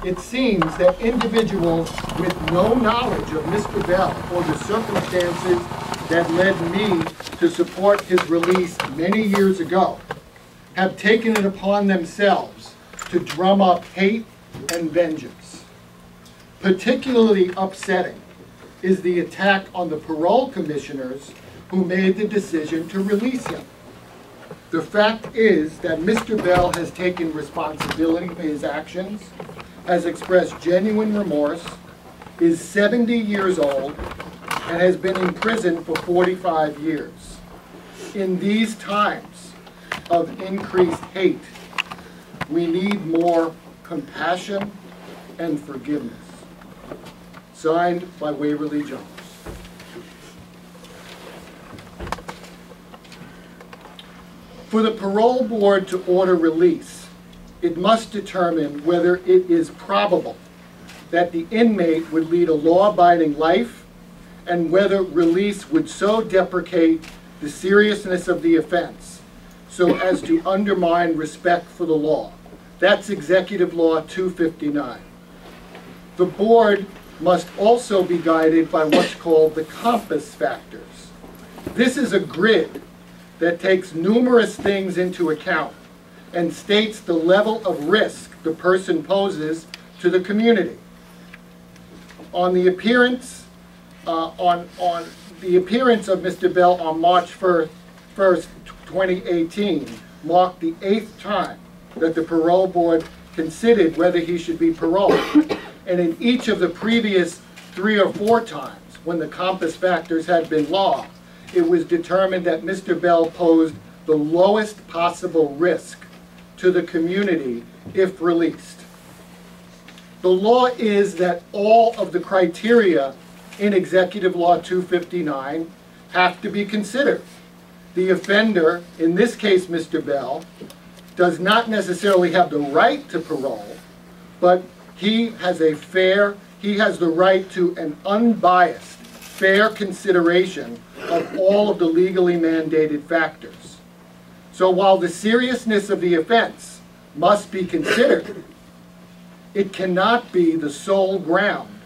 it seems that individuals with no knowledge of Mr. Bell or the circumstances that led me to support his release many years ago have taken it upon themselves to drum up hate and vengeance. Particularly upsetting is the attack on the parole commissioners who made the decision to release him. The fact is that Mr. Bell has taken responsibility for his actions, has expressed genuine remorse, is 70 years old, and has been in prison for 45 years. In these times of increased hate, we need more compassion and forgiveness. Signed by Waverly Jones. For the parole board to order release, it must determine whether it is probable that the inmate would lead a law-abiding life and whether release would so deprecate the seriousness of the offense so as to undermine respect for the law. That's Executive Law 259. The board must also be guided by what's called the compass factors. This is a grid that takes numerous things into account and states the level of risk the person poses to the community. On the appearance of Mr. Bell on March 1st, 2018 marked the 8th time that the parole board considered whether he should be paroled. And in each of the previous 3 or 4 times when the compass factors had been law, it was determined that Mr. Bell posed the lowest possible risk to the community if released. The law is that all of the criteria in Executive Law 259 have to be considered. The offender, in this case Mr. Bell, does not necessarily have the right to parole, but he has the right to an unbiased, fair consideration of all of the legally mandated factors. So while the seriousness of the offense must be considered, it cannot be the sole ground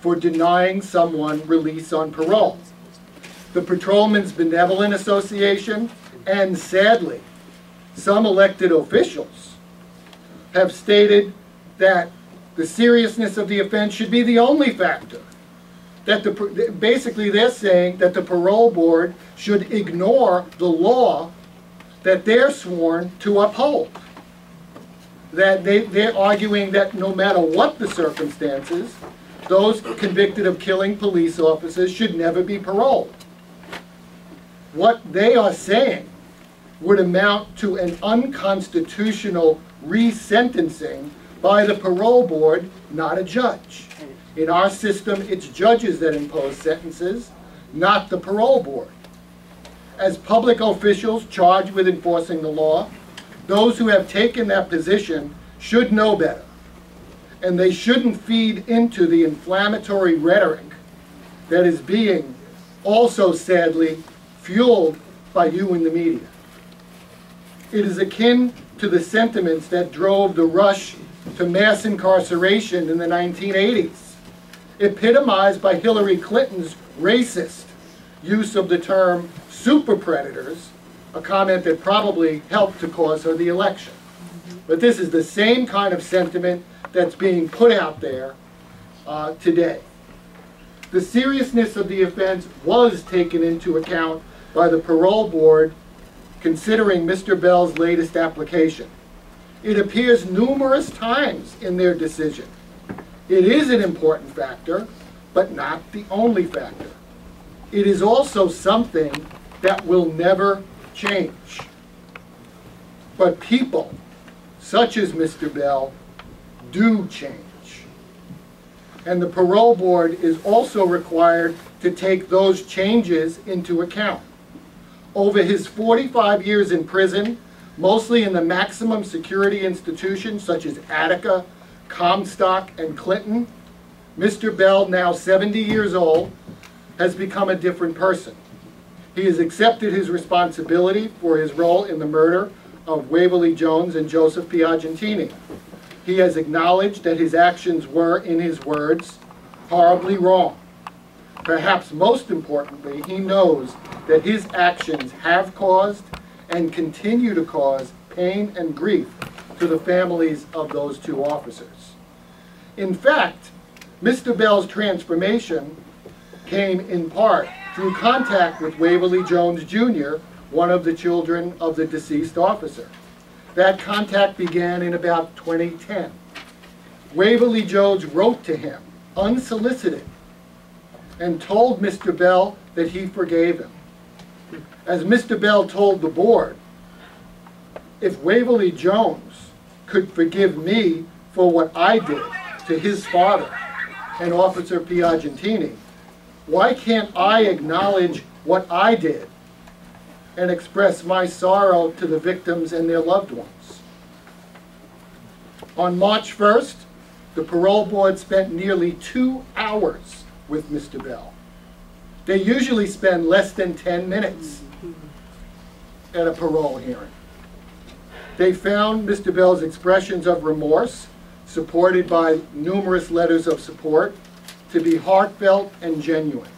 for denying someone release on parole. The Patrolmen's Benevolent Association, and sadly, some elected officials, have stated that the seriousness of the offense should be the only factor. That basically they're saying that the parole board should ignore the law that they're sworn to uphold. That they're arguing that no matter what the circumstances, those convicted of killing police officers should never be paroled. What they are saying would amount to an unconstitutional resentencing by the parole board, not a judge. In our system, it's judges that impose sentences, not the parole board. As public officials charged with enforcing the law, those who have taken that position should know better. And they shouldn't feed into the inflammatory rhetoric that is being also sadly fueled by you in the media. It is akin to the sentiments that drove the rush to mass incarceration in the 1980s, epitomized by Hillary Clinton's racist use of the term super predators, a comment that probably helped to cause her the election. But this is the same kind of sentiment that's being put out there today. The seriousness of the offense was taken into account by the parole board considering Mr. Bell's latest application. It appears numerous times in their decision. It is an important factor, but not the only factor. It is also something that will never change. But people, such as Mr. Bell, do change. And the parole board is also required to take those changes into account. Over his 45 years in prison, mostly in the maximum security institutions such as Attica, Comstock, and Clinton, Mr. Bell, now 70 years old, has become a different person. He has accepted his responsibility for his role in the murder of Waverly Jones and Joseph Piagentini. He has acknowledged that his actions were, in his words, horribly wrong. Perhaps most importantly, he knows that his actions have caused and continue to cause pain and grief to the families of those two officers. In fact, Mr. Bell's transformation came in part through contact with Waverly Jones Jr., one of the children of the deceased officer. That contact began in about 2010. Waverly Jones wrote to him, unsolicited, and told Mr. Bell that he forgave him. As Mr. Bell told the board, if Waverly Jones could forgive me for what I did to his father and Officer Piagentini, why can't I acknowledge what I did and express my sorrow to the victims and their loved ones? On March 1st, the parole board spent nearly 2 hours with Mr. Bell. They usually spend less than 10 minutes at a parole hearing. They found Mr. Bell's expressions of remorse, supported by numerous letters of support, to be heartfelt and genuine.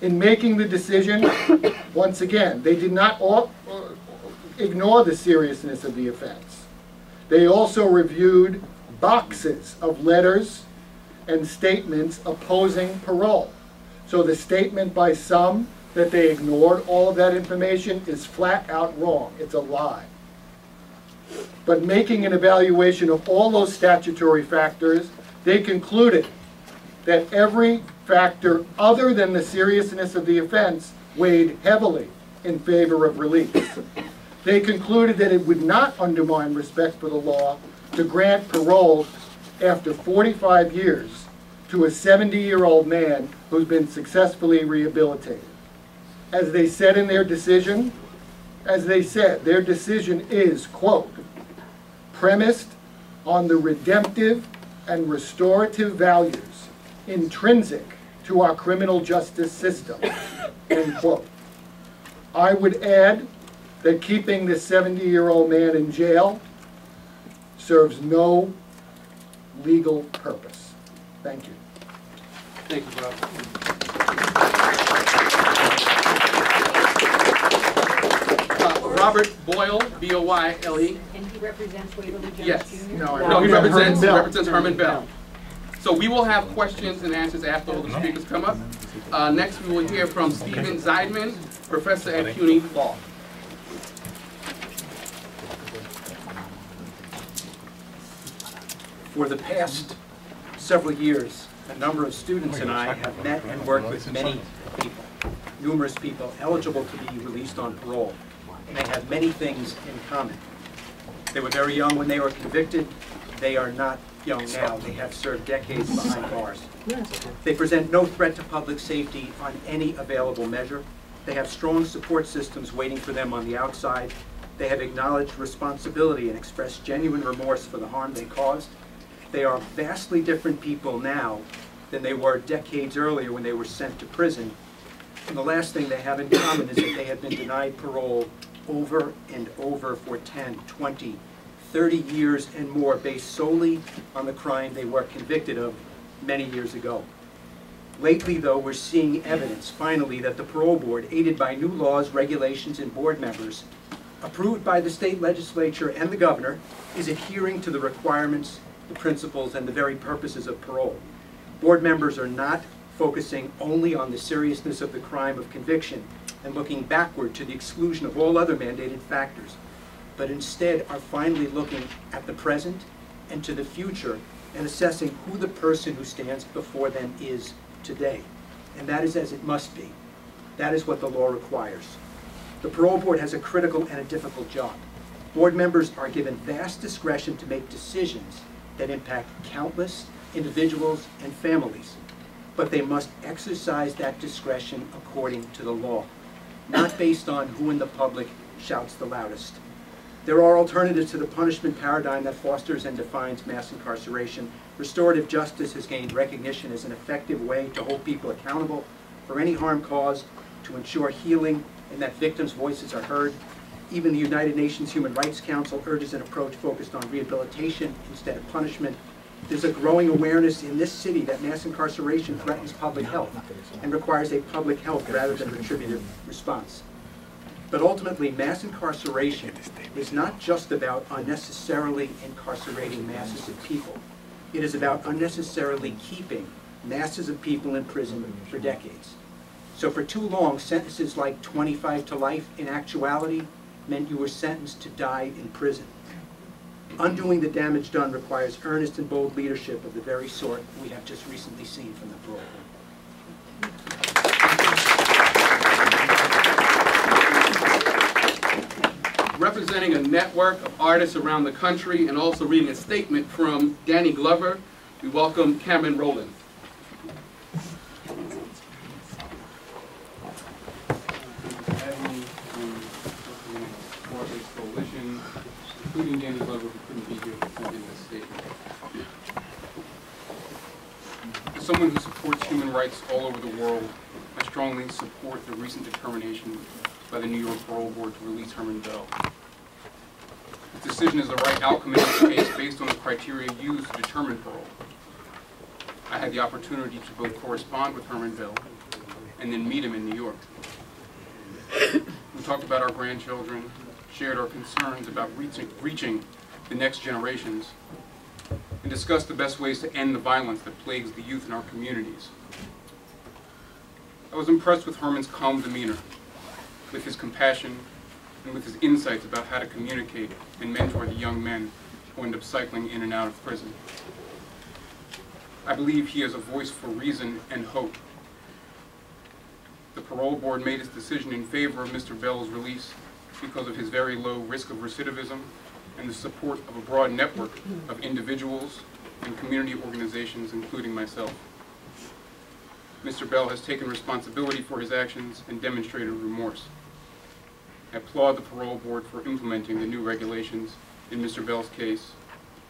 In making the decision, once again, they did not ignore the seriousness of the offense. They also reviewed boxes of letters and statements opposing parole. So the statement by some that they ignored all of that information is flat out wrong. It's a lie. But making an evaluation of all those statutory factors, they concluded that every factor other than the seriousness of the offense weighed heavily in favor of release. They concluded that it would not undermine respect for the law to grant parole after 45 years to a 70-year-old man who's been successfully rehabilitated. As they said in their decision, their decision is, quote, premised on the redemptive and restorative values intrinsic to our criminal justice system, end quote. I would add that keeping this 70-year-old man in jail serves no legal purpose. Thank you. Thank you, Bob. Robert Boyle, B-O-Y-L-E. And he represents Waverly Jones Yes. Jr.? No, he represents Herman Bell. So we will have questions and answers after all the speakers come up. Next, we will hear from Stephen Zeidman, professor at CUNY Law. For the past several years, a number of students and I have met and worked with many people, numerous people eligible to be released on parole, and they have many things in common. They were very young when they were convicted. They are not young now. They have served decades behind bars. They present no threat to public safety on any available measure. They have strong support systems waiting for them on the outside. They have acknowledged responsibility and expressed genuine remorse for the harm they caused. They are vastly different people now than they were decades earlier when they were sent to prison. And the last thing they have in common is that they have been denied parole over and over for 10, 20, 30 years and more based solely on the crime they were convicted of many years ago. Lately, though, we're seeing evidence, finally, that the parole board, aided by new laws, regulations, and board members, approved by the state legislature and the governor, is adhering to the requirements, the principles, and the very purposes of parole. Board members are not focusing only on the seriousness of the crime of conviction and looking backward to the exclusion of all other mandated factors, but instead are finally looking at the present and to the future and assessing who the person who stands before them is today. And that is as it must be. That is what the law requires. The parole board has a critical and a difficult job. Board members are given vast discretion to make decisions that impact countless individuals and families, but they must exercise that discretion according to the law, not based on who in the public shouts the loudest. There are alternatives to the punishment paradigm that fosters and defines mass incarceration. Restorative justice has gained recognition as an effective way to hold people accountable for any harm caused, to ensure healing and that victims' voices are heard. Even the United Nations Human Rights Council urges an approach focused on rehabilitation instead of punishment. There's a growing awareness in this city that mass incarceration threatens public health and requires a public health rather than retributive response. But ultimately, mass incarceration is not just about unnecessarily incarcerating masses of people. It is about unnecessarily keeping masses of people in prison for decades. So for too long, sentences like 25 to life in actuality meant you were sentenced to die in prison. Undoing the damage done requires earnest and bold leadership of the very sort we have just recently seen from the parole board. Representing a network of artists around the country and also reading a statement from Danny Glover, we welcome Cameron Rowland. Coalition, including Danny Glover, who couldn't be here presenting this statement. As someone who supports human rights all over the world, I strongly support the recent determination by the New York Parole Board to release Herman Bell. This decision is the right outcome in this case based on the criteria used to determine parole. I had the opportunity to both correspond with Herman Bell and then meet him in New York. We talked about our grandchildren, shared our concerns about reaching the next generations, and discussed the best ways to end the violence that plagues the youth in our communities. I was impressed with Herman's calm demeanor, with his compassion, and with his insights about how to communicate and mentor the young men who end up cycling in and out of prison. I believe he is a voice for reason and hope. The parole board made its decision in favor of Mr. Bell's release because of his very low risk of recidivism and the support of a broad network of individuals and community organizations, including myself. Mr. Bell has taken responsibility for his actions and demonstrated remorse. I applaud the parole board for implementing the new regulations in Mr. Bell's case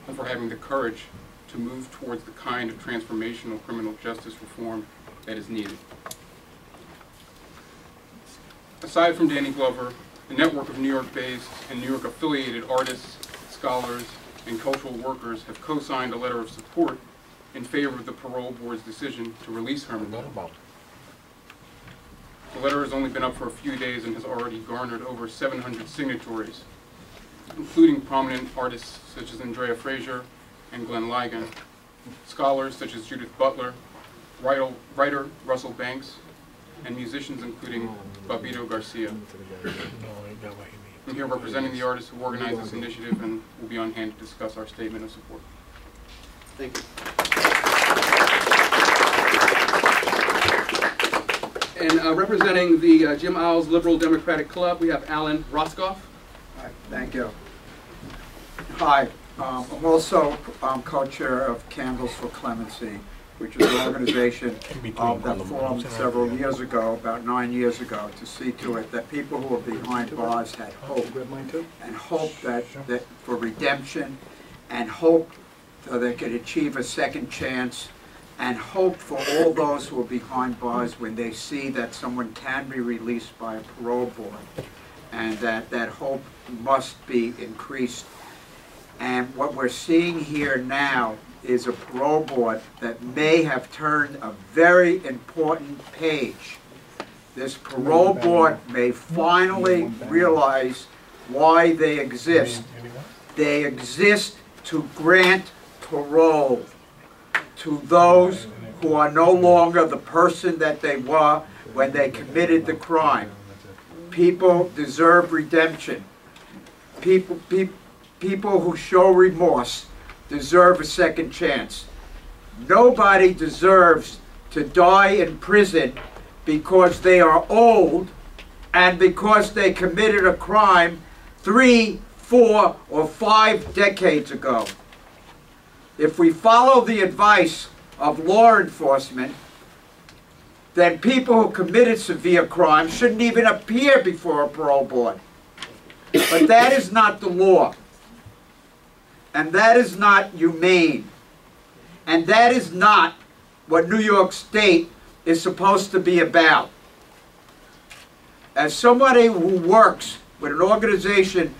and for having the courage to move towards the kind of transformational criminal justice reform that is needed. Aside from Danny Glover, the network of New York-based and New York-affiliated artists, scholars, and cultural workers have co-signed a letter of support in favor of the parole board's decision to release Herman Bell. The letter has only been up for a few days and has already garnered over 700 signatories, including prominent artists such as Andrea Frazier and Glenn Ligon, scholars such as Judith Butler, writer Russell Banks, and musicians including Babito Garcia. I'm here representing the artists who organized this initiative and will be on hand to discuss our statement of support. Thank you. And representing the Jim Owls Liberal Democratic Club, we have Alan Roscoff. Hi, thank you. Hi, I'm also co-chair of Candles for Clemency, which is an organization that formed several years ago, about 9 years ago, to see to it that people who are behind bars had hope, and hope that for redemption, and hope that they could achieve a second chance, and hope for all those who are behind bars when they see that someone can be released by a parole board, and that hope must be increased. And what we're seeing here now is a parole board that may have turned a very important page. This parole board may finally realize why they exist. They exist to grant parole to those who are no longer the person that they were when they committed the crime. People deserve redemption. People who show remorse deserve a second chance. Nobody deserves to die in prison because they are old and because they committed a crime 3, 4, or 5 decades ago. If we follow the advice of law enforcement, then people who committed severe crimes shouldn't even appear before a parole board. But that is not the law. And that is not humane. And that is not what New York State is supposed to be about. As somebody who works with an organization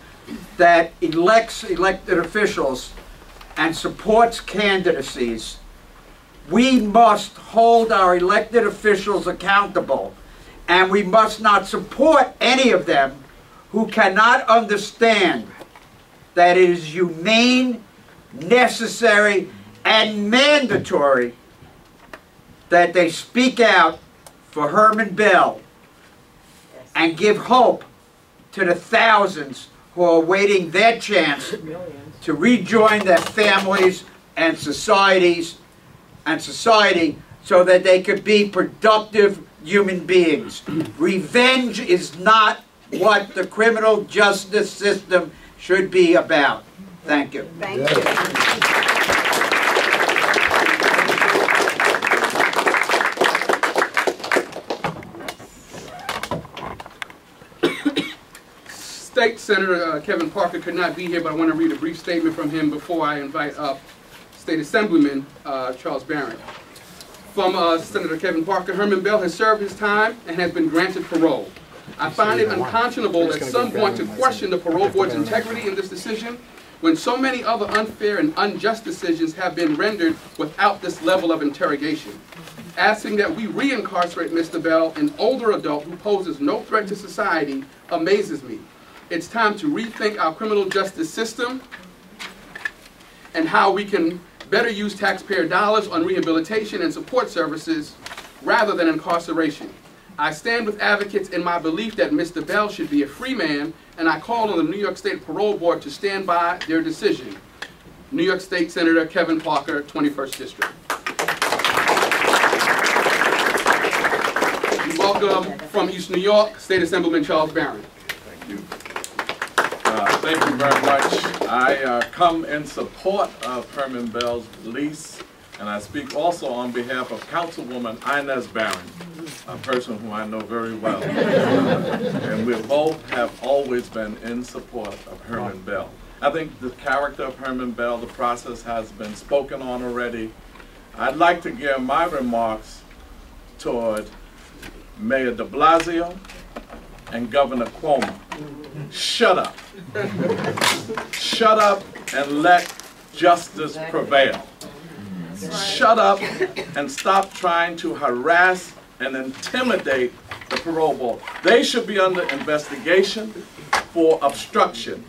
that elects elected officials and supports candidacies, we must hold our elected officials accountable, and we must not support any of them who cannot understand that it is humane, necessary, and mandatory that they speak out for Herman Bell and give hope to the thousands who are waiting their chance to rejoin their families and society so that they could be productive human beings. Revenge is not what the criminal justice system should be about. Thank you. Thank you. State Senator Kevin Parker could not be here, but I want to read a brief statement from him before I invite up State Assemblyman Charles Barron. From Senator Kevin Parker: Herman Bell has served his time and has been granted parole. I find it unconscionable at some point to question the parole board's integrity in this decision when so many other unfair and unjust decisions have been rendered without this level of interrogation. Asking that we re-incarcerate Mr. Bell, an older adult who poses no threat to society, amazes me. It's time to rethink our criminal justice system and how we can better use taxpayer dollars on rehabilitation and support services rather than incarceration. I stand with advocates in my belief that Mr. Bell should be a free man, and I call on the New York State Parole Board to stand by their decision. New York State Senator Kevin Parker, 21st District. Welcome from East New York, State Assemblyman Charles Barron. Thank you. Thank you very much. I come in support of Herman Bell's release, and I speak also on behalf of Councilwoman Inez Barron, a person whom I know very well. And we both have always been in support of Herman Bell. I think the character of Herman Bell, the process has been spoken on already. I'd like to gear my remarks toward Mayor de Blasio and Governor Cuomo. Shut up. Shut up and let justice prevail. Shut up and stop trying to harass and intimidate the parole board. They should be under investigation for obstruction.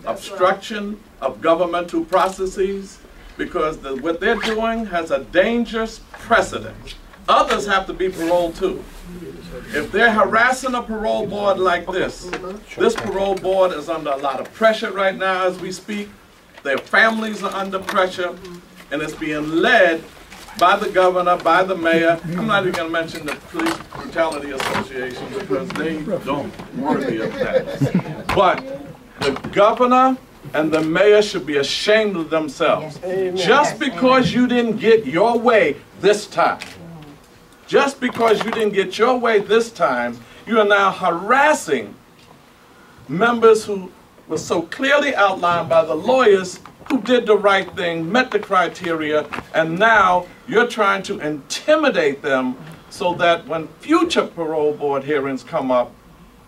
Obstruction of governmental processes, because what they're doing has a dangerous precedent. Others have to be paroled too. If they're harassing a parole board like this parole board is under a lot of pressure right now as we speak. Their families are under pressure, and it's being led by the governor, by the mayor. I'm not even going to mention the Police Brutality Association because they don't worthy of that. But the governor and the mayor should be ashamed of themselves. Just because you didn't get your way this time, just because you didn't get your way this time, you are now harassing members who were so clearly outlined by the lawyers who did the right thing, met the criteria, and now you're trying to intimidate them so that when future parole board hearings come up,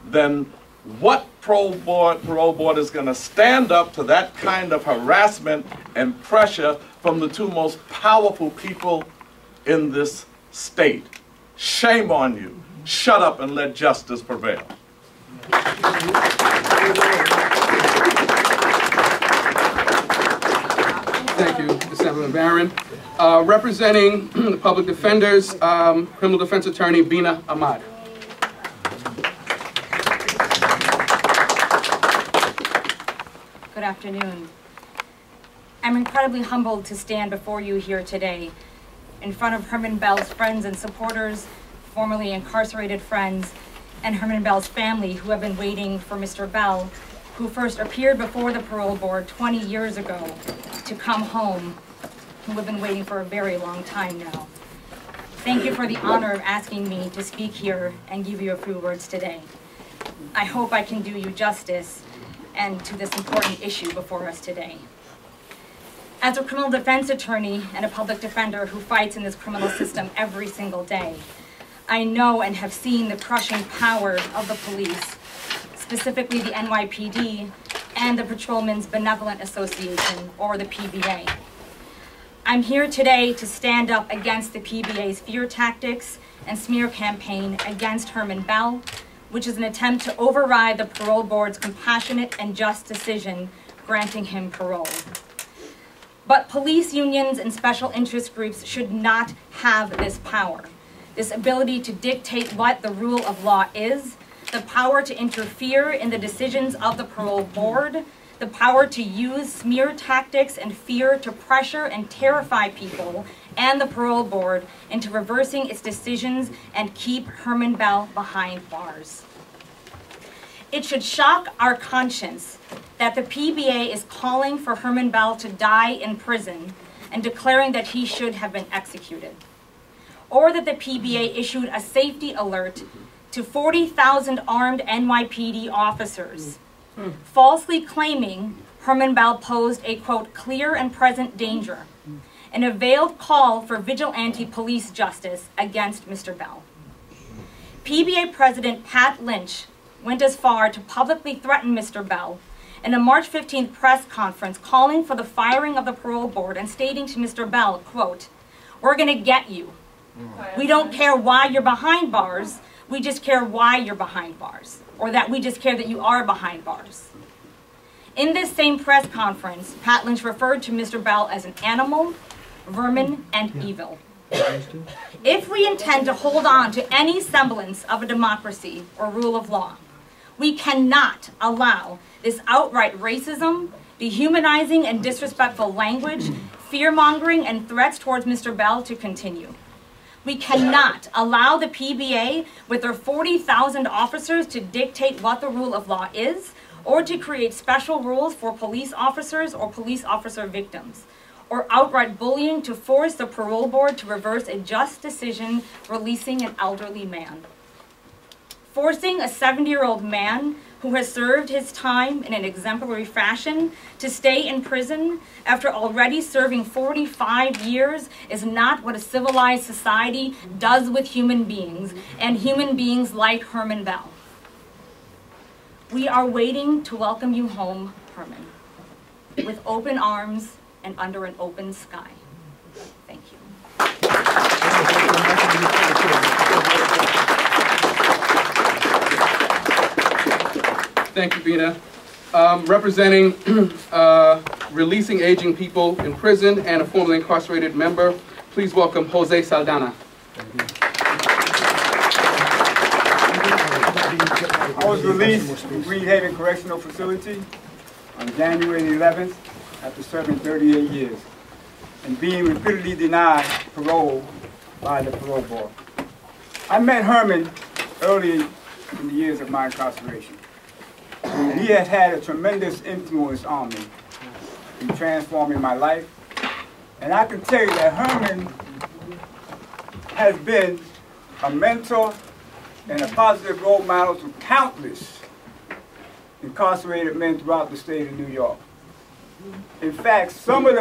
then what parole board is going to stand up to that kind of harassment and pressure from the two most powerful people in this state? Shame on you. Shut up and let justice prevail. Thank you, Assemblyman Barron. Representing the public defenders, criminal defense attorney Bina Ahmad. Good afternoon. I'm incredibly humbled to stand before you here today in front of Herman Bell's friends and supporters, formerly incarcerated friends, and Herman Bell's family who have been waiting for Mr. Bell, who first appeared before the parole board 20 years ago, to come home, who have been waiting for a very long time now. Thank you for the honor of asking me to speak here and give you a few words today. I hope I can do you justice and to this important issue before us today. As a criminal defense attorney and a public defender who fights in this criminal system every single day, I know and have seen the crushing power of the police, specifically the NYPD and the Patrolmen's Benevolent Association, or the PBA. I'm here today to stand up against the PBA's fear tactics and smear campaign against Herman Bell, which is an attempt to override the parole board's compassionate and just decision granting him parole. But police unions and special interest groups should not have this power, this ability to dictate what the rule of law is, the power to interfere in the decisions of the parole board, the power to use smear tactics and fear to pressure and terrify people and the parole board into reversing its decisions and keep Herman Bell behind bars. It should shock our conscience that the PBA is calling for Herman Bell to die in prison and declaring that he should have been executed, or that the PBA issued a safety alert to 40,000 armed NYPD officers, falsely claiming Herman Bell posed a, quote, clear and present danger, and a veiled call for vigilante police justice against Mr. Bell. PBA President Pat Lynch went as far to publicly threaten Mr. Bell in a March 15th press conference, calling for the firing of the parole board and stating to Mr. Bell, quote, "We're gonna get you. We don't care why you're behind bars, we just care why you're behind bars, or that we just care that you are behind bars." In this same press conference, Pat Lynch referred to Mr. Bell as an animal, vermin, and evil. If we intend to hold on to any semblance of a democracy or rule of law, we cannot allow this outright racism, dehumanizing and disrespectful language, fear-mongering, and threats towards Mr. Bell to continue. We cannot allow the PBA, with their 40,000 officers, to dictate what the rule of law is, or to create special rules for police officers or police officer victims, or outright bullying to force the parole board to reverse a just decision releasing an elderly man. Forcing a 70-year-old man who has served his time in an exemplary fashion to stay in prison after already serving 45 years is not what a civilized society does with human beings, and human beings like Herman Bell. We are waiting to welcome you home, Herman, with open arms and under an open sky. Thank you. Thank you, Bina. Representing releasing aging people in prison and a formerly incarcerated member, please welcome Jose Saldana. I was released from Greenhaven Correctional Facility on January 11th after serving 38 years and being repeatedly denied parole by the parole board. I met Herman early in the years of my incarceration. He has had a tremendous influence on me in transforming my life. And I can tell you that Herman has been a mentor and a positive role model to countless incarcerated men throughout the state of New York. In fact, some of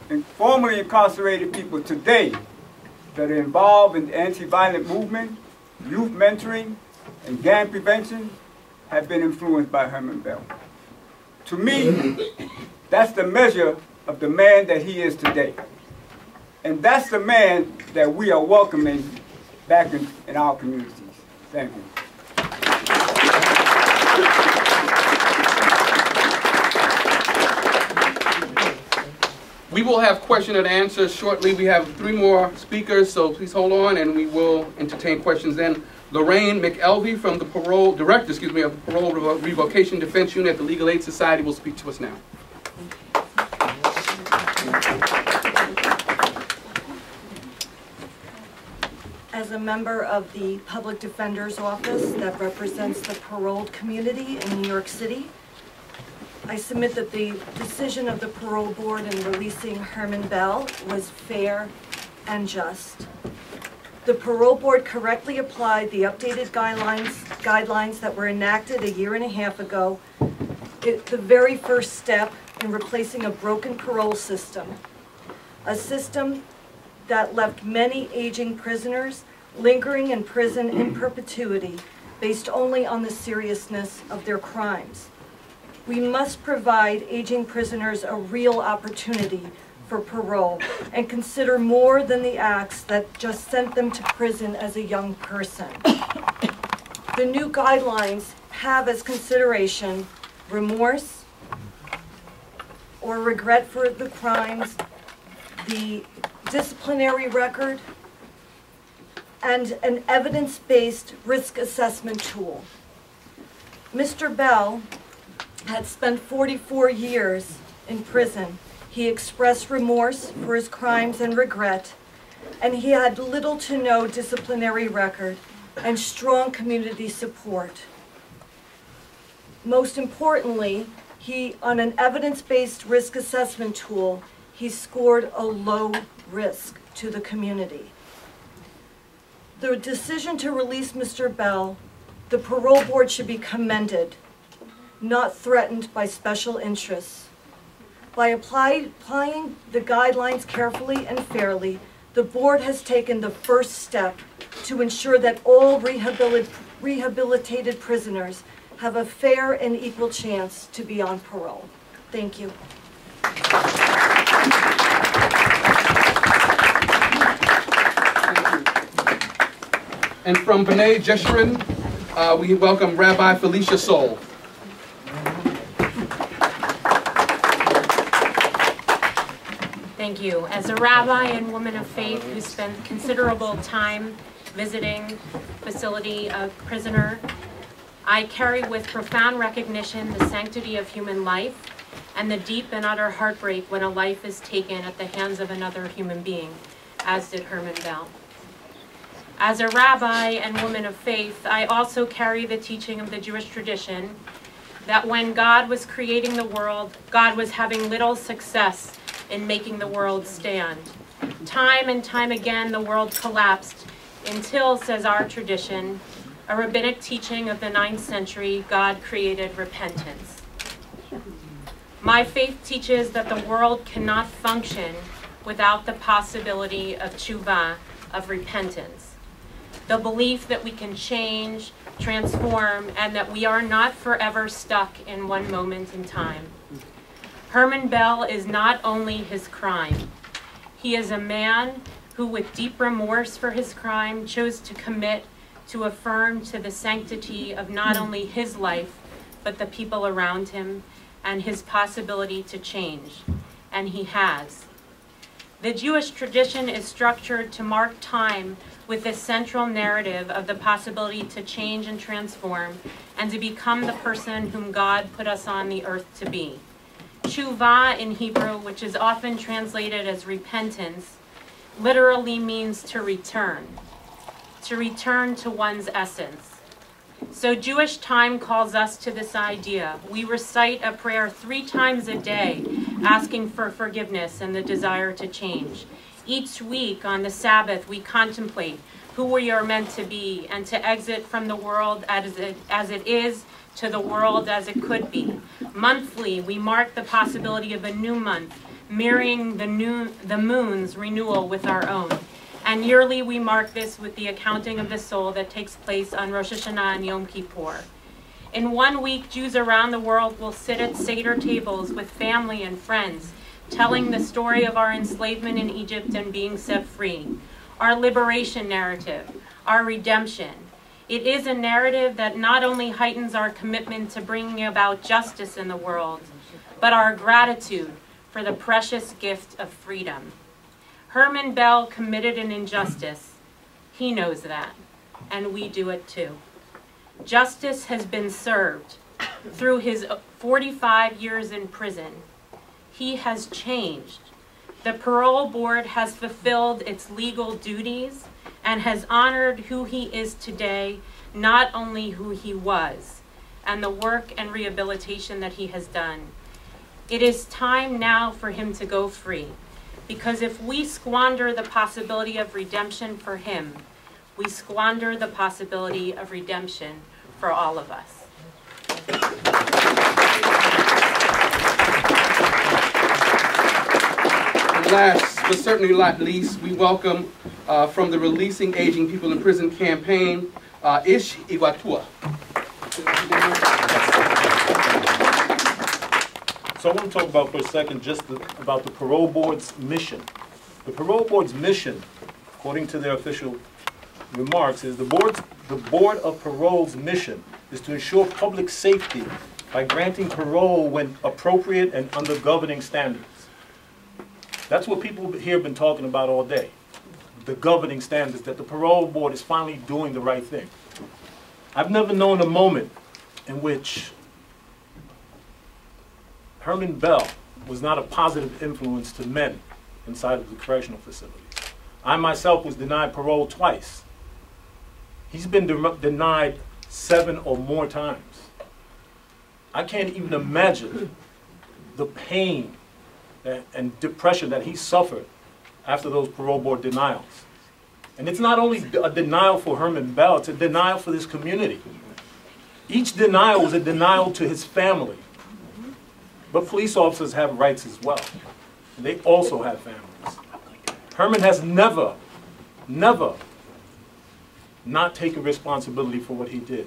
the formerly incarcerated people today that are involved in the anti-violent movement, youth mentoring, and gang prevention have been influenced by Herman Bell. To me, that's the measure of the man that he is today. And that's the man that we are welcoming back in our communities. Thank you. We will have question and answers shortly. We have 3 more speakers, so please hold on and we will entertain questions then. Lorraine McElvey from the Director of the Parole Revocation Defense Unit at the Legal Aid Society will speak to us now. As a member of the Public Defender's Office that represents the paroled community in New York City, I submit that the decision of the parole board in releasing Herman Bell was fair and just. The parole board correctly applied the updated guidelines that were enacted a year and a half ago, the very first step in replacing a broken parole system, a system that left many aging prisoners lingering in prison in perpetuity based only on the seriousness of their crimes. We must provide aging prisoners a real opportunity for parole and consider more than the acts that just sent them to prison as a young person. The new guidelines have as consideration remorse or regret for the crimes, the disciplinary record, and an evidence-based risk assessment tool. Mr. Bell had spent 44 years in prison. He expressed remorse for his crimes and regret, and he had little to no disciplinary record and strong community support. Most importantly, on an evidence-based risk assessment tool, he scored a low risk to the community. The decision to release Mr. Bell, the parole board should be commended, not threatened by special interests. By applying the guidelines carefully and fairly, the board has taken the first step to ensure that all rehabilitated prisoners have a fair and equal chance to be on parole. Thank you. And from B'nai Jeshurun, we welcome Rabbi Felicia Soul. Thank you. As a rabbi and woman of faith who spent considerable time visiting facility of prisoner, I carry with profound recognition the sanctity of human life and the deep and utter heartbreak when a life is taken at the hands of another human being, as did Herman Bell. As a rabbi and woman of faith, I also carry the teaching of the Jewish tradition that when God was creating the world, God was having little success in making the world stand. Time and time again, the world collapsed until, says our tradition, a rabbinic teaching of the 9th century, God created repentance. My faith teaches that the world cannot function without the possibility of tshuva, of repentance. The belief that we can change, transform, and that we are not forever stuck in one moment in time. Herman Bell is not only his crime. He is a man who, with deep remorse for his crime, chose to commit to affirm to the sanctity of not only his life, but the people around him and his possibility to change. And he has. The Jewish tradition is structured to mark time with this central narrative of the possibility to change and transform and to become the person whom God put us on the earth to be. Tshuva in Hebrew, which is often translated as repentance, literally means to return to one's essence. So Jewish time calls us to this idea. We recite a prayer 3 times a day, asking for forgiveness and the desire to change. Each week on the Sabbath, we contemplate who we are meant to be and to exit from the world as it is to the world as it could be. Monthly, we mark the possibility of a new month, mirroring the moon's renewal with our own. And yearly, we mark this with the accounting of the soul that takes place on Rosh Hashanah and Yom Kippur. In 1 week, Jews around the world will sit at Seder tables with family and friends, telling the story of our enslavement in Egypt and being set free, our liberation narrative, our redemption. It is a narrative that not only heightens our commitment to bringing about justice in the world, but our gratitude for the precious gift of freedom. Herman Bell committed an injustice. He knows that, and we do it too. Justice has been served through his 45 years in prison. He has changed. The parole board has fulfilled its legal duties and has honored who he is today, not only who he was, and the work and rehabilitation that he has done. It is time now for him to go free, because if we squander the possibility of redemption for him, we squander the possibility of redemption for all of us. And last, but certainly not least, we welcome from the Releasing Aging People in Prison campaign, Ish Iguatua. So I want to talk about for a second about the Parole Board's mission. The Parole Board's mission, according to their official remarks, is the Board of Parole's mission is to ensure public safety by granting parole when appropriate and under governing standards. That's what people here have been talking about all day. The governing standards, that the Parole Board is finally doing the right thing. I've never known a moment in which Herman Bell was not a positive influence to men inside of the correctional facilities. I myself was denied parole twice. He's been denied 7 or more times. I can't even imagine the pain and depression that he suffered after those parole board denials. And it's not only a denial for Herman Bell, it's a denial for this community. Each denial was a denial to his family. But police officers have rights as well. And they also have families. Herman has never not taken responsibility for what he did.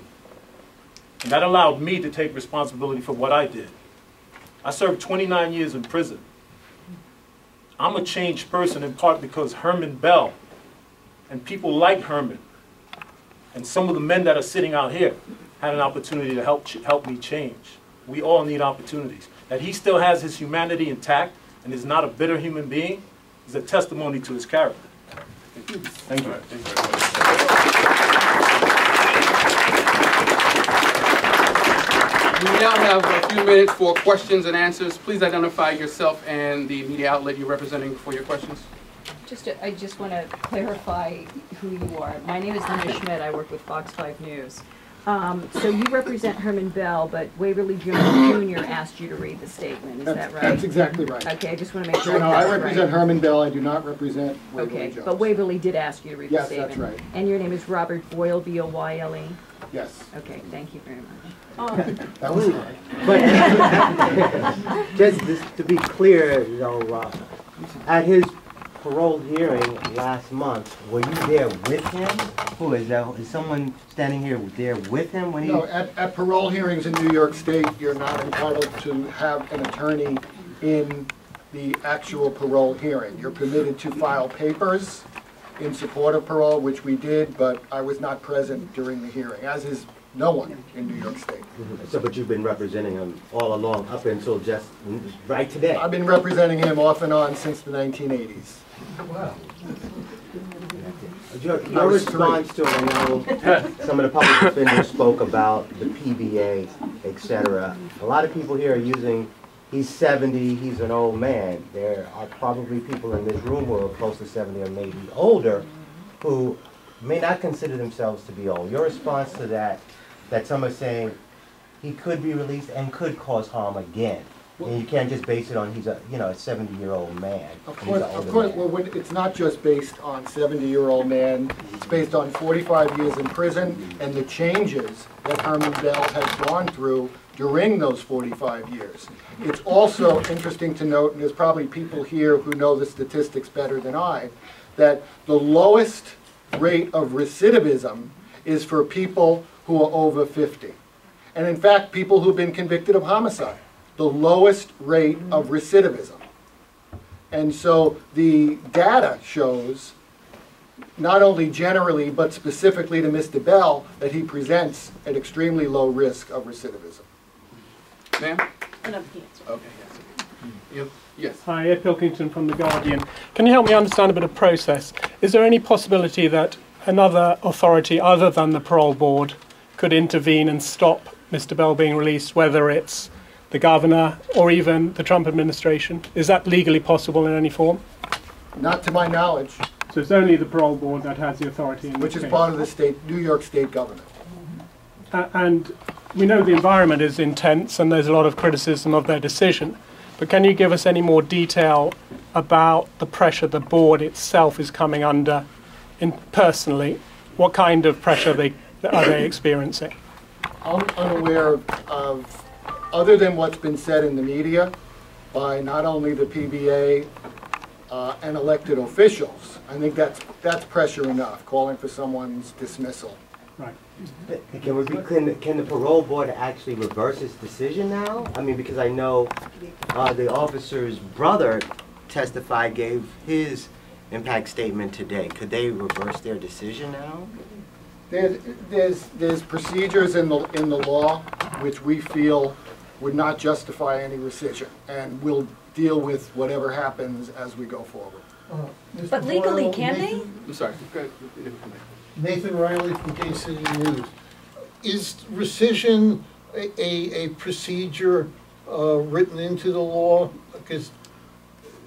And that allowed me to take responsibility for what I did. I served 29 years in prison. I'm a changed person in part because Herman Bell and people like Herman and some of the men that are sitting out here had an opportunity to help me change. We all need opportunities. That he still has his humanity intact and is not a bitter human being is a testimony to his character. Thank you. We now have a few minutes for questions and answers. Please identify yourself and the media outlet you're representing for your questions. I just want to clarify who you are. My name is Linda Schmidt. I work with Fox 5 News. So you represent Herman Bell, but Waverly Jr. asked you to read the statement. Is that right? That's exactly right. Okay, I just want to make sure. So, no, that's I represent right. Herman Bell. I do not represent Waverly Okay, Jones. but Waverly did ask you to read the Yes, statement. that's right. And your name is Robert Boyle, B-O-Y-L-E? Yes. Okay, thank you very much. That was hard. But just to be clear, you know, at his parole hearing last month, were you there with him? Who is that? Is someone standing here there with him when he? No, at parole hearings in New York State, you're not entitled to have an attorney in the actual parole hearing. You're permitted to file papers in support of parole, which we did, but I was not present during the hearing, as is no one in New York State. So, but you've been representing him all along, up until just right today? I've been representing him off and on since the 1980s. Wow. Your response to it, I know some of the public defenders spoke about the PBA, etc. A lot of people here are using, he's 70, he's an old man. There are probably people in this room who are close to 70 or maybe older who may not consider themselves to be old. Your response to that some are saying he could be released and could cause harm again. And you can't just base it on he's a 70-year-old man. Of course. Well, it's not just based on 70-year-old man. It's based on 45 years in prison and the changes that Herman Bell has gone through during those 45 years. It's also interesting to note, and there's probably people here who know the statistics better than I, that the lowest rate of recidivism is for people who are over 50. And in fact, people who've been convicted of homicide. The lowest rate of recidivism. And so the data shows, not only generally, but specifically to Mr. Bell, that he presents an extremely low risk of recidivism. Ma'am? Another answer. Okay, yes. Hi, Ed Pilkington from The Guardian. Can you help me understand a bit of process? Is there any possibility that another authority other than the parole board could intervene and stop Mr. Bell being released, whether it's the governor or even the Trump administration? Is that legally possible in any form? Not to my knowledge. So it's only the parole board that has the authority in Which is case. part of the New York State government. And we know the environment is intense and there's a lot of criticism of their decision, but can you give us any more detail about the pressure the board itself is coming under personally? What kind of pressure are they experiencing? I'm unaware of, other than what's been said in the media by not only the PBA and elected officials. I think that's pressure enough, calling for someone's dismissal. Right. Can the parole board actually reverse its decision now? I mean, because I know the officer's brother testified, gave his impact statement today. Could they reverse their decision now? There's procedures in the law which we feel would not justify any rescission, and we'll deal with whatever happens as we go forward. But legally, can they? I'm sorry. Go ahead. Nathan Riley from Kansas City News. Is rescission a procedure written into the law? Because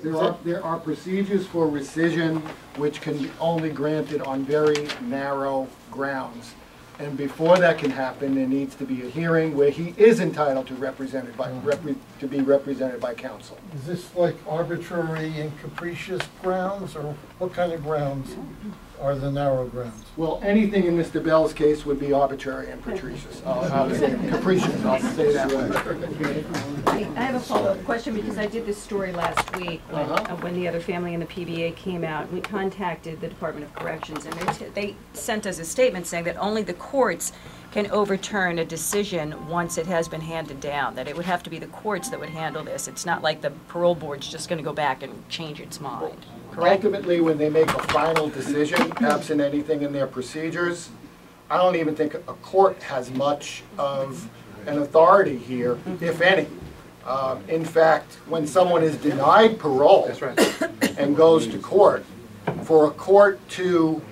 there are procedures for rescission which can be only granted on very narrow grounds. And before that can happen, there needs to be a hearing where he is entitled to to be represented by counsel. is this like arbitrary and capricious grounds, or what kind of grounds are the narrow grounds? Well, anything in Mr. Bell's case would be arbitrary and capricious. I'll say capricious, I'll say that way. I have a follow-up question because I did this story last week when the other family in the PBA came out. We contacted the Department of Corrections, and they sent us a statement saying that only the courts can overturn a decision once it has been handed down, that it would have to be the courts that would handle this. It's not like the parole board's just going to go back and change its mind. Correct? Ultimately, when they make a final decision, absent anything in their procedures, I don't even think a court has much of an authority here, if any. In fact, when someone is denied parole and goes to court, for a court to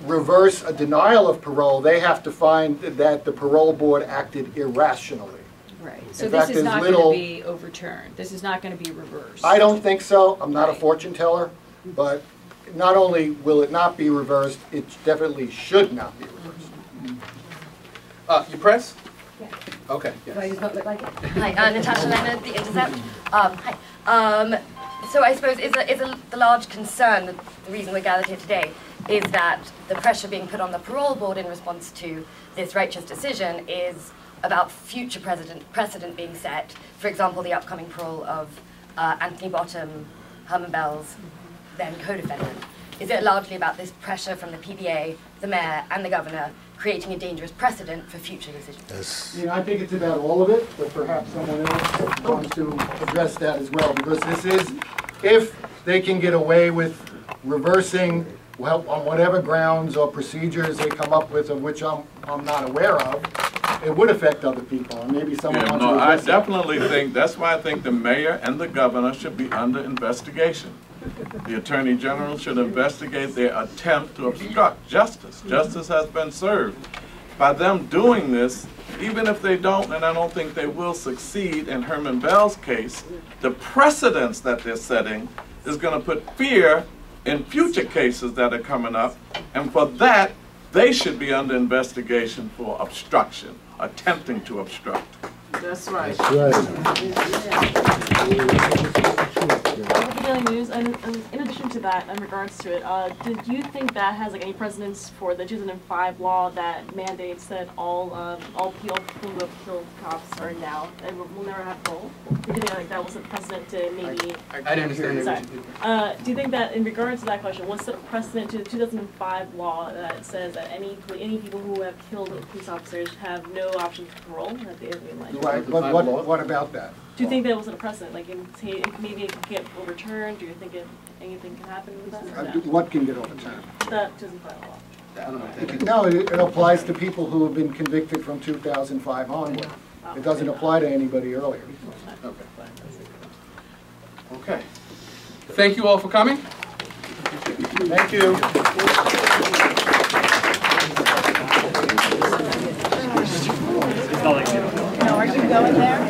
reverse a denial of parole, they have to find that the parole board acted irrationally. Right. So this is not going to be overturned. This is not going to be reversed. I don't think so. I'm not a fortune teller, but not only will it not be reversed, it definitely should not be reversed. You press? Yeah. Okay. Yes. Do I just not look like it? Hi, Natasha Leonard, The Intercept. Hi. So I suppose the large concern, the reason we're gathered here today, is that the pressure being put on the parole board in response to this righteous decision is about future precedent being set. For example, the upcoming parole of Anthony Bottom, Herman Bell's then co-defendant. Is it largely about this pressure from the PBA, the mayor, and the governor creating a dangerous precedent for future decisions? Yes. You know, I think it's about all of it, but perhaps someone else wants to address that as well, because this is, if they can get away with reversing, well, on whatever grounds or procedures they come up with, of which I'm not aware of, it would affect other people, and maybe someone wants to I address definitely think, that's why I think the mayor and the governor should be under investigation. The Attorney General should investigate their attempt to obstruct justice. Justice has been served. By them doing this, even if they don't, and I don't think they will succeed in Herman Bell's case, the precedents that they're setting is going to put fear in future cases that are coming up, and for that, they should be under investigation for obstruction, attempting to obstruct. That's right. The Daily News, and in addition to that, in regards to it, did you think that has like any precedence for the 2005 law that mandates that all people who have killed cops are now and will never have parole? Do you think like that was a precedent to maybe? I didn't understand. Do you think that in regards to that question, what's the precedent to the 2005 law that says that any people who have killed police officers have no option for parole? That they Right, but what about that? Do you think that wasn't a precedent? Like, maybe it can get overturned? Do you think anything can happen with that? What can get overturned? That doesn't apply a law. No, it applies to people who have been convicted from 2005 onward. It doesn't apply to anybody earlier. Okay. Okay. Thank you all for coming. Thank you. No, are you going there?